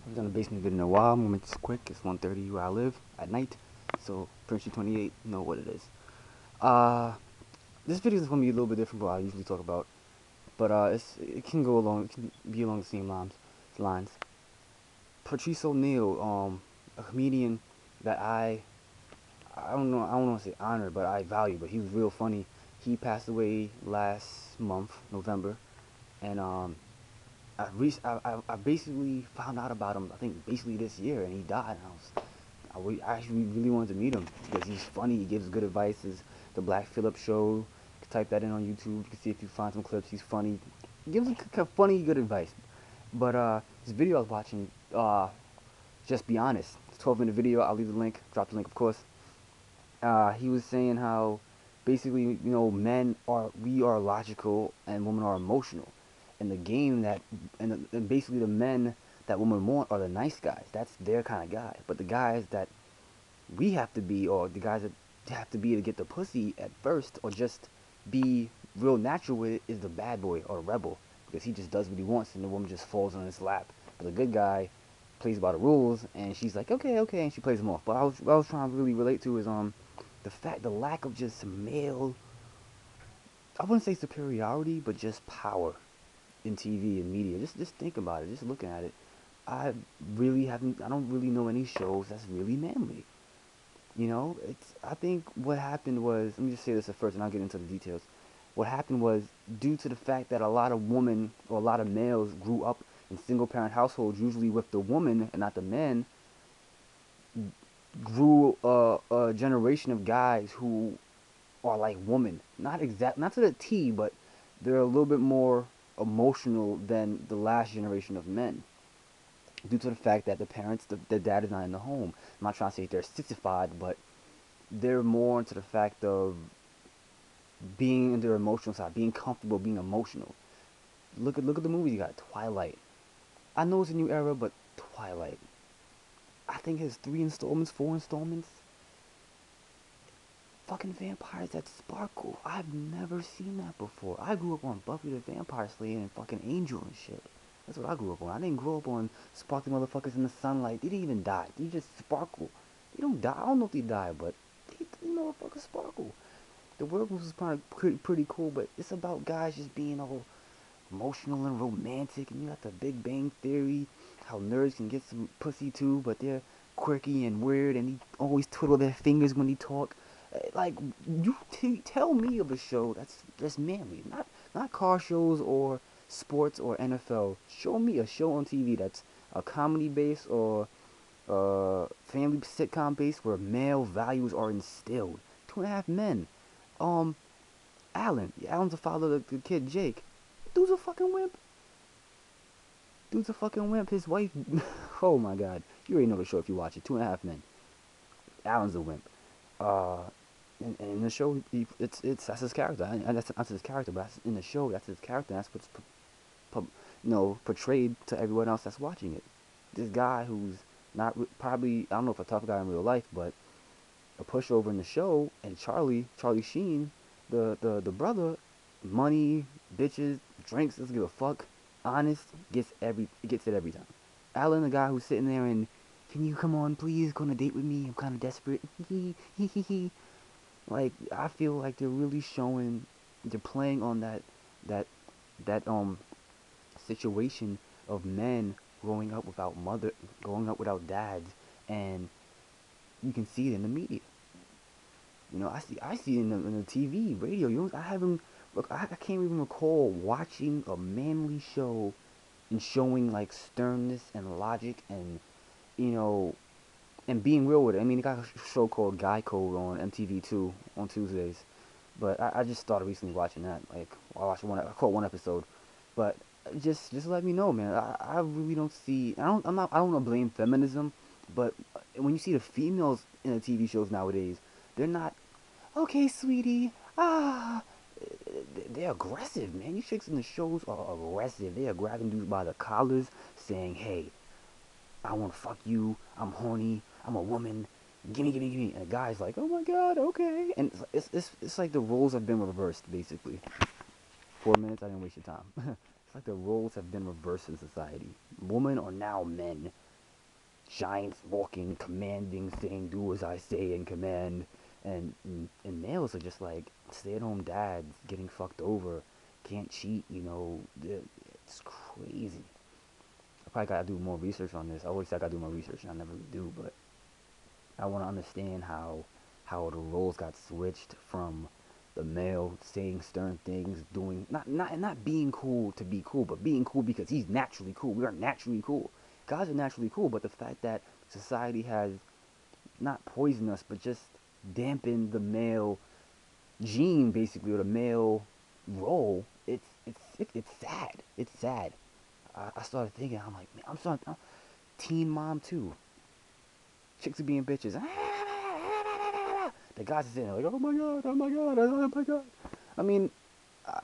I've done a basement video in a while. I'm gonna make this quick. It's 1:30 where I live at night, so Prince 28 know what it is. Uh, this video is gonna be a little bit different from what I usually talk about, but it can go along, it can be along the same lines. Patrice O'Neal, a comedian that I don't want to say honor, but I value. But he was real funny. He passed away last month, November, and I basically found out about him. I think basically this year, and he died. And I actually really wanted to meet him because he's funny. He gives good advice. The Black Phillip Show. You can type that in on YouTube. You can see if you find some clips. He's funny. He gives funny, good advice. But this video I was watching, just be honest. It's a 12-minute video. I'll leave the link. Drop the link, of course. He was saying how basically, we are logical and women are emotional. And the game and basically the men that women want are the nice guys. That's their kind of guy. But the guys that we have to be, or the guys that have to be to get the pussy at first, or just be real natural with it, is the bad boy or the rebel. Because he just does what he wants and the woman just falls on his lap. But the good guy plays by the rules and she's like, okay, okay, and she plays him off. But what I was trying to really relate to is the lack of just male, I wouldn't say superiority, but just power in TV and media. Just think about it. Just looking at it, I I don't really know any shows that's really manly. I think what happened was, let me just say this at first and I'll get into the details. What happened was, due to the fact that a lot of women or a lot of males grew up in single parent households, usually with the woman and not the men, grew a generation of guys who are like women. Not to the T, but they're a little bit more emotional than the last generation of men, due to the fact that the dad is not in the home. I'm not trying to say they're sissified, but they're more into the fact of being in their emotional side, being comfortable, being emotional. Look at the movies you got. Twilight. I know it's a new era, but Twilight. I think it's 3 installments, 4 installments. Fucking vampires that sparkle. I've never seen that before. I grew up on Buffy the Vampire Slayer and fucking Angel and shit. That's what I grew up on. I didn't grow up on sparkling motherfuckers in the sunlight. They didn't even die. They just sparkle. They don't die. I don't know if they die, but they motherfuckers sparkle. The werewolves is probably pretty cool, but it's about guys just being all emotional and romantic. And you got the Big Bang Theory, how nerds can get some pussy too, but they're quirky and weird, and they always twiddle their fingers when they talk. Like, you tell me of a show that's manly, not car shows or sports or NFL. Show me a show on TV that's a comedy base or family sitcom base where male values are instilled. 2.5 Men. Um, Alan's the father of the kid Jake. Dude's a fucking wimp. Dude's a fucking wimp. His wife. Oh my god. You already know the show if you watch it. 2.5 Men. Alan's a wimp. Uh, and in the show, that's his character. And that's his character, but in the show, that's his character. That's what's portrayed to everyone else that's watching it. This guy who's not probably, I don't know if a tough guy in real life, but a pushover in the show. And Charlie Sheen, the brother, money, bitches, drinks, doesn't give a fuck. Honest, gets it every time. Alan, the guy who's sitting there and, can you come on, please, go on a date with me? I'm kind of desperate. Like, I feel like they're playing on that that situation of men growing up without dads, and you can see it in the media. I see it in the TV, radio. I haven't look. I can't even recall watching a manly show and showing like sternness and logic and you know and being real with it. I mean, they got a show called Guy Code on MTV2 on Tuesdays, but I just started recently watching that. Like, I caught one episode, but just let me know, man. I really don't see. I don't want to blame feminism, but when you see the females in the TV shows nowadays, they're not okay, sweetie. They're aggressive, man. These chicks in the shows are aggressive. They are grabbing dudes by the collars, saying, "Hey, I want to fuck you. I'm horny. I'm a woman. Gimme, gimme, gimme." And the guy's like, "Oh my god, okay." And it's like the roles have been reversed, basically. 4 minutes, I didn't waste your time. It's like the roles have been reversed in society. Women are now men. giants walking, commanding, saying, "Do as I say," and command. And males are just like stay-at-home dads getting fucked over, can't cheat. It's crazy. I probably gotta do more research on this. I always say I gotta do more research, and I never really do. But I want to understand how the roles got switched from the male saying stern things, doing not being cool to be cool, but being cool because he's naturally cool. We are naturally cool. Guys are naturally cool, but the fact that society has not poisoned us, but just dampened the male gene, basically, or the male role. It's sad. It's sad. I started thinking, I'm like, man, I'm teen mom too. Chicks are being bitches. The guys are sitting there like, oh my god, oh my god, oh my god. I mean,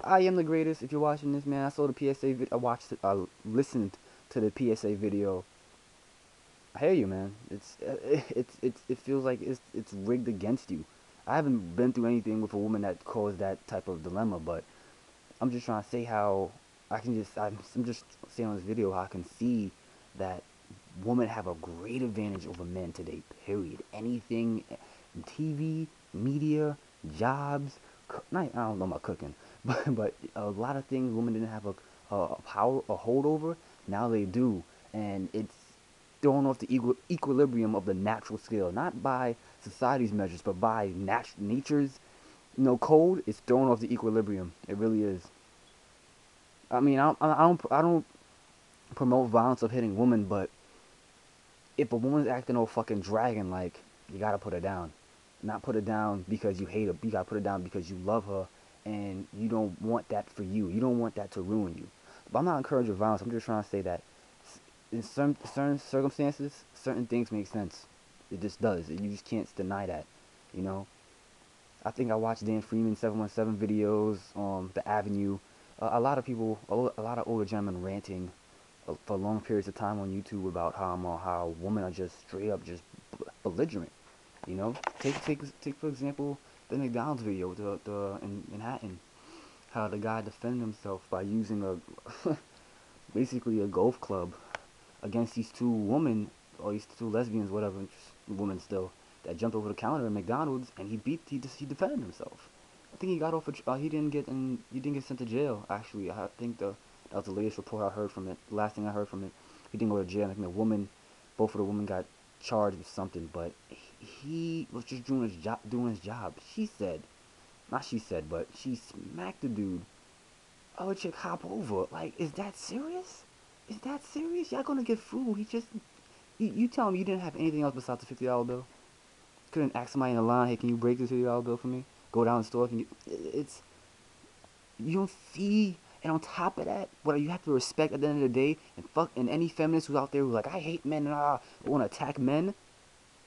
I am the greatest. If you're watching this, man, I saw the PSA video. I watched it. I listened to the PSA video. I hear you, man. It feels like it's rigged against you. I haven't been through anything with a woman that caused that type of dilemma, but I'm just trying to say how I'm just saying on this video how I can see that women have a great advantage over men today. Period. Anything, TV, media, jobs. I don't know about cooking, but a lot of things women didn't have a power, a hold over. Now they do, and it's thrown off the equilibrium of the natural scale, not by society's measures, but by nature's code. It's thrown off the equilibrium. It really is. I mean, I don't promote violence of hitting women, but if a woman's acting all fucking dragon like, you gotta put her down. Not put her down because you hate her. You gotta put her down because you love her and you don't want that for you. You don't want that to ruin you. But I'm not encouraging violence. I'm just trying to say that in certain circumstances, certain things make sense. It just does. You just can't deny that. You know. I think I watched Dan Freeman 717 videos on the Avenue. A lot of people, a lot of older gentlemen ranting for long periods of time on YouTube about how women are just straight up just belligerent. Take for example the McDonald's video with the in Manhattan, how the guy defended himself by using a basically a golf club against these two women or these two lesbians, whatever, just women still, that jumped over the counter at McDonald's and he defended himself. I think he got off. He didn't get sent to jail. Actually, I think that was the latest report I heard from it. The last thing I heard from it, he didn't go to jail. I think both of the women got charged with something, but he was just doing his job. Not she said, but she smacked the dude. Other chick hop over. Like, is that serious? Is that serious? Y'all gonna get food? You tell me you didn't have anything else besides the $50 bill? Couldn't ask somebody in the line, hey, can you break this $50 bill for me? Go down the store, it's, you don't see, and on top of that, what you have to respect at the end of the day, and any feminist who's out there who's like, I hate men and want to attack men,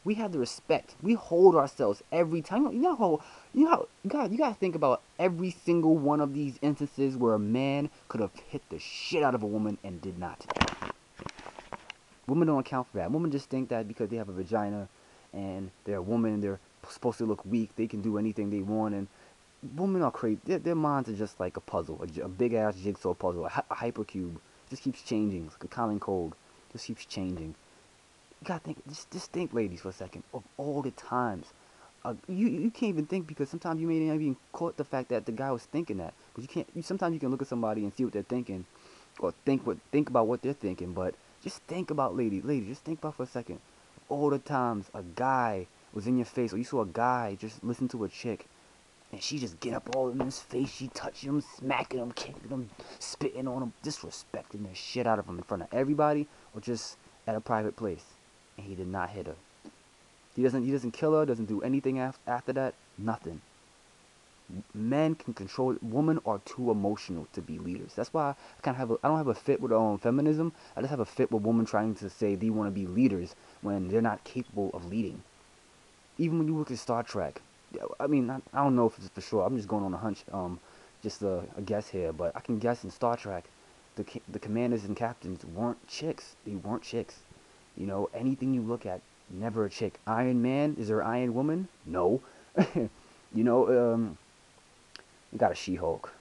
we have the respect. We hold ourselves every time. God, you gotta think about every single one of these instances where a man could have hit the shit out of a woman and did not. Women don't account for that. Women just think that because they have a vagina and they're a woman and they're supposed to look weak, they can do anything they want. And women are crazy. Their minds are just like a puzzle, a big ass jigsaw puzzle, a hypercube. Just keeps changing. It's like a common code. Just keeps changing. You gotta think. Just think, ladies, for a second. Of all the times, you can't even think because sometimes you may not even caught the fact that the guy was thinking that. But you can't. Sometimes you can look at somebody and see what they're thinking, or think about what they're thinking. But just think about ladies. Just think about for a second. All the times a guy was in your face, or you saw a guy just listen to a chick, and she just get up all in his face. She touching him, smacking him, kicking him, spitting on him, disrespecting the shit out of him in front of everybody, or just at a private place. And he did not hit her. He doesn't kill her. Doesn't do anything after that. Nothing. Men can control it. Women are too emotional to be leaders. That's why I don't have a fit with feminism. I just have a fit with women trying to say they want to be leaders when they're not capable of leading. Even when you look at Star Trek, I mean, I don't know if it's for sure. I'm just going on a hunch, just a guess here, but I can guess in Star Trek, the commanders and captains weren't chicks. They weren't chicks. Anything you look at, never a chick. Iron Man, is there an Iron Woman? No. You got a She-Hulk.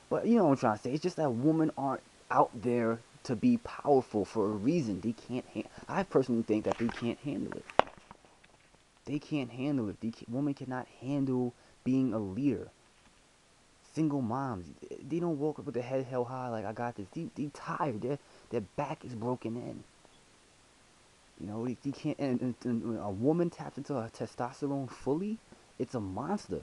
But you know what I'm trying to say. It's just that women aren't out there to be powerful for a reason. They can't. I personally think that they can't handle it. They can't handle it. Women cannot handle being a leader. Single moms, they don't walk up with their head held high like I got this. They tired. Their back is broken in. You know, they can't. And when a woman taps into her testosterone fully, it's a monster.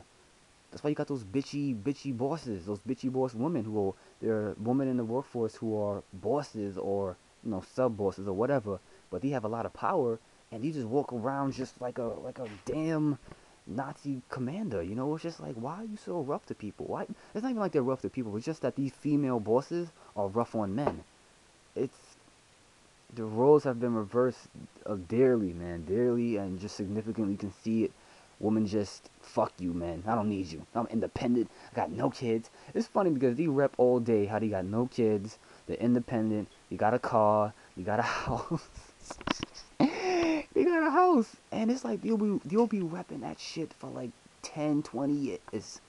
That's why you got those bitchy bosses, those bitchy boss women who are, they're women in the workforce who are bosses or, you know, sub bosses or whatever, but they have a lot of power and they just walk around just like a damn Nazi commander. You know, it's just like, why are you so rough to people? Why? It's not even like they're rough to people. It's just that these female bosses are rough on men. It's the roles have been reversed dearly, man, dearly, and just significantly can see it. Woman, just fuck you, man. I don't need you. I'm independent. I got no kids. It's funny because they rep all day how they got no kids. They're independent. They got a car. They got a house. They got a house, and it's like you'll be repping that shit for like 10, 20 years.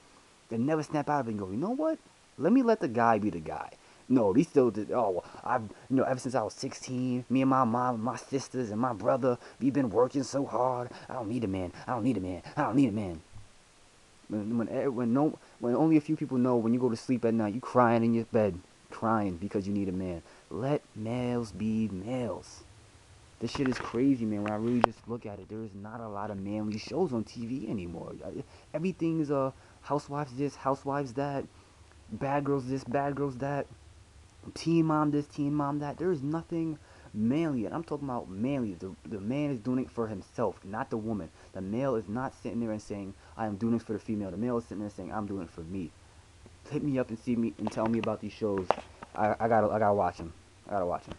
They never snap out of it and go, you know what? Let the guy be the guy. No, they still did. Oh, I've, ever since I was 16, me and my mom, and my sisters, and my brother, we've been working so hard. I don't need a man. I don't need a man. I don't need a man. When only a few people know, when you go to sleep at night, you crying in your bed, crying because you need a man. Let males be males. This shit is crazy, man. When I really just look at it, there is not a lot of manly shows on TV anymore. Everything is housewives this, housewives that, bad girls this, bad girls that, teen mom this, teen mom that. There is nothing manly, and I'm talking about manly. The man is doing it for himself, not the woman. The male is not sitting there and saying, I am doing it for the female. The male is sitting there saying, I'm doing it for me. Hit me up and see me and tell me about these shows. I gotta watch them. I gotta watch them.